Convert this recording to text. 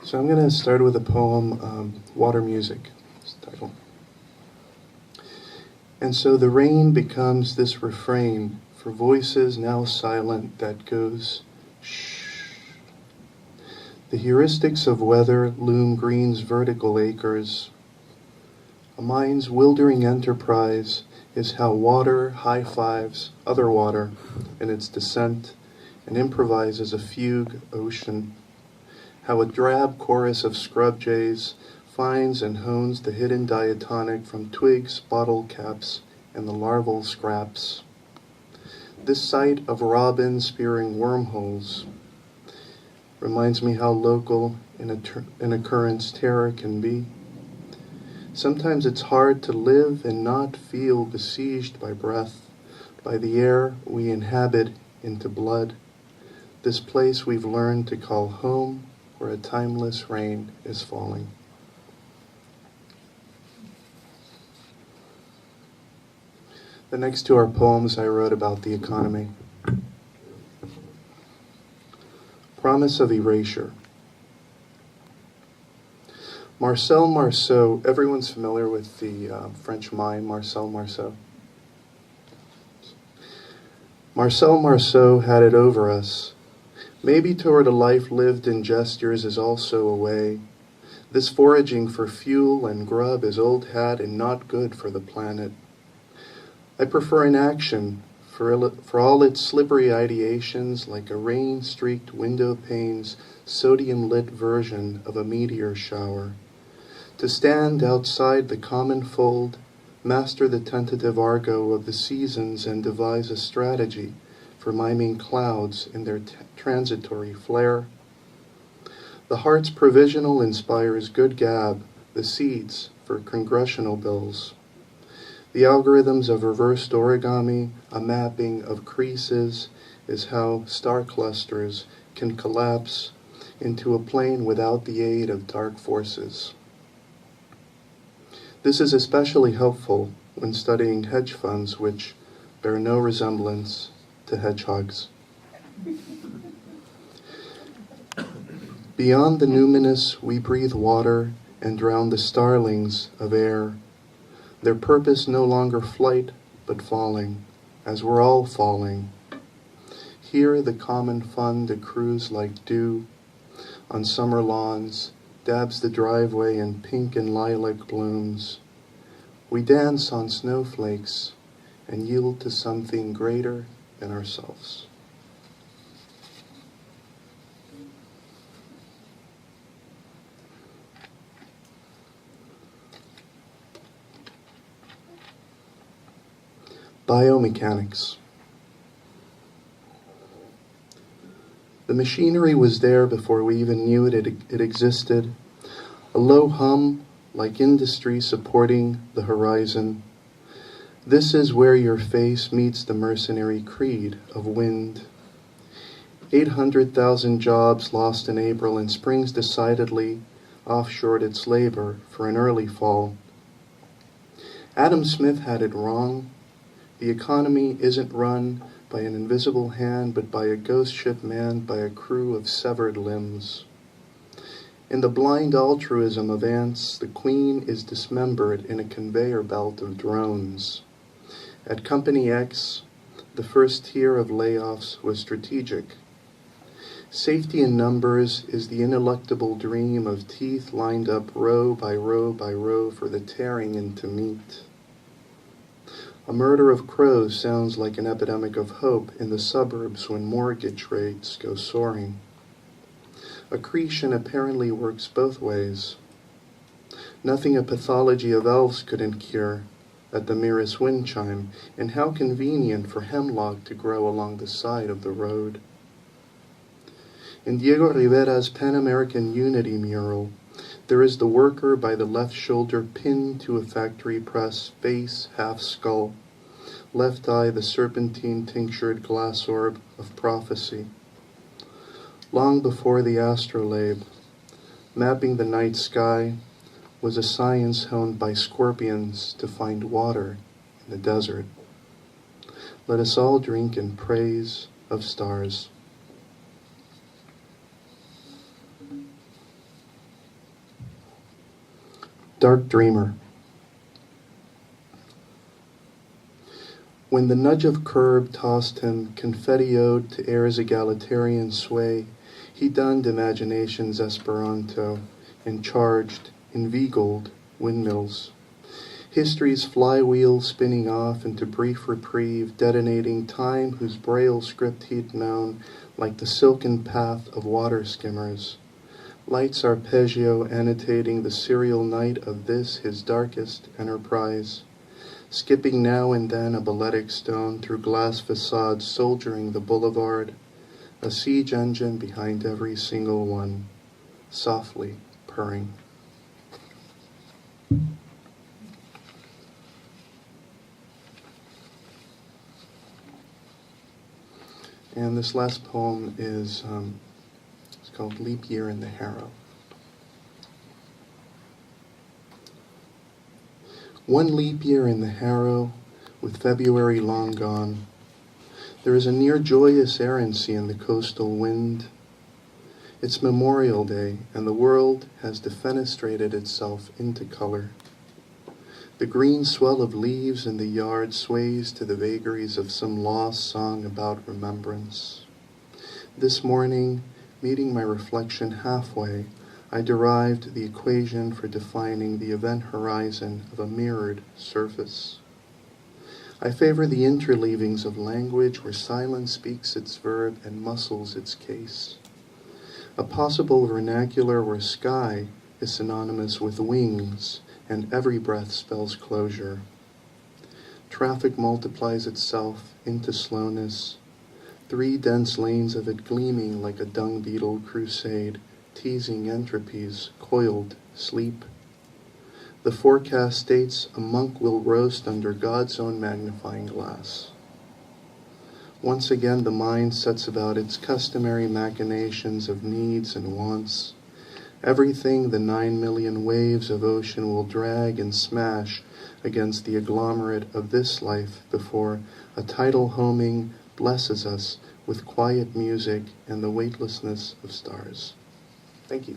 So I'm going to start with a poem, Water Music, is the title. And so the rain becomes this refrain for voices now silent that goes, shh. The heuristics of weather loom green's vertical acres. A mind's wildering enterprise is how water high-fives other water in its descent and improvises a fugue ocean. How a drab chorus of scrub jays finds and hones the hidden diatonic from twigs, bottle caps, and the larval scraps. This sight of robins spearing wormholes reminds me how local an occurrence terror can be. Sometimes it's hard to live and not feel besieged by breath, by the air we inhabit into blood, this place we've learned to call home, where a timeless rain is falling. The next two are poems I wrote about the economy. Promise of Erasure. Marcel Marceau, everyone's familiar with the French mime Marcel Marceau? Marcel Marceau had it over us. Maybe toward a life lived in gestures is also a way. This foraging for fuel and grub is old hat and not good for the planet. I prefer inaction for all its slippery ideations, like a rain-streaked window pane's sodium-lit version of a meteor shower. To stand outside the common fold, master the tentative argot of the seasons, and devise a strategy for miming clouds in their transitory flare. The heart's provisional inspires good gab, the seeds for congressional bills. The algorithms of reversed origami, a mapping of creases, is how star clusters can collapse into a plane without the aid of dark forces. This is especially helpful when studying hedge funds which bear no resemblance to hedgehogs. Beyond the numinous, we breathe water and drown the starlings of air. Their purpose no longer flight, but falling, as we're all falling. Here the common fund accrues like dew on summer lawns, dabs the driveway in pink and lilac blooms. We dance on snowflakes and yield to something greater than ourselves. Biomechanics. The machinery was there before we even knew it existed. A low hum, like industry supporting the horizon. This is where your face meets the mercenary creed of wind. 800,000 jobs lost in April, and spring's decidedly offshored its labor for an early fall. Adam Smith had it wrong. The economy isn't run by an invisible hand, but by a ghost ship manned by a crew of severed limbs. In the blind altruism of ants, the queen is dismembered in a conveyor belt of drones. At Company X, the first tier of layoffs was strategic. Safety in numbers is the ineluctable dream of teeth lined up row by row by row for the tearing into meat. A murder of crows sounds like an epidemic of hope in the suburbs when mortgage rates go soaring. Accretion apparently works both ways. Nothing a pathology of elves couldn't cure at the merest wind chime, and how convenient for hemlock to grow along the side of the road. In Diego Rivera's Pan-American Unity mural, there is the worker by the left shoulder pinned to a factory press, face half skull, left eye the serpentine tinctured glass orb of prophecy. Long before the astrolabe, mapping the night sky was a science honed by scorpions to find water in the desert. Let us all drink in praise of stars. Dark Dreamer. When the nudge of curb tossed him confetti-ode to air's egalitarian sway, he donned imagination's Esperanto and charged, inveigled, windmills. History's flywheel spinning off into brief reprieve, detonating time whose braille script he'd known like the silken path of water skimmers. Lights arpeggio annotating the serial night of this his darkest enterprise. Skipping now and then a balletic stone through glass facades soldiering the boulevard, a siege engine behind every single one, softly purring. And this last poem is it's called Leap Year in the Harrow. One leap year in the Harrow, with February long gone, there is a near joyous errancy in the coastal wind. It's Memorial Day, and the world has defenestrated itself into color. The green swell of leaves in the yard sways to the vagaries of some lost song about remembrance. This morning, meeting my reflection halfway, I derived the equation for defining the event horizon of a mirrored surface. I favor the interleavings of language where silence speaks its verb and muscles its case. A possible vernacular where sky is synonymous with wings and every breath spells closure. Traffic multiplies itself into slowness, 3 dense lanes of it gleaming like a dung beetle crusade, teasing entropies, coiled sleep. The forecast states a monk will roast under God's own magnifying glass. Once again the mind sets about its customary machinations of needs and wants. Everything the 9 million waves of ocean will drag and smash against the agglomerate of this life before a tidal homing blesses us with quiet music and the weightlessness of stars. Thank you.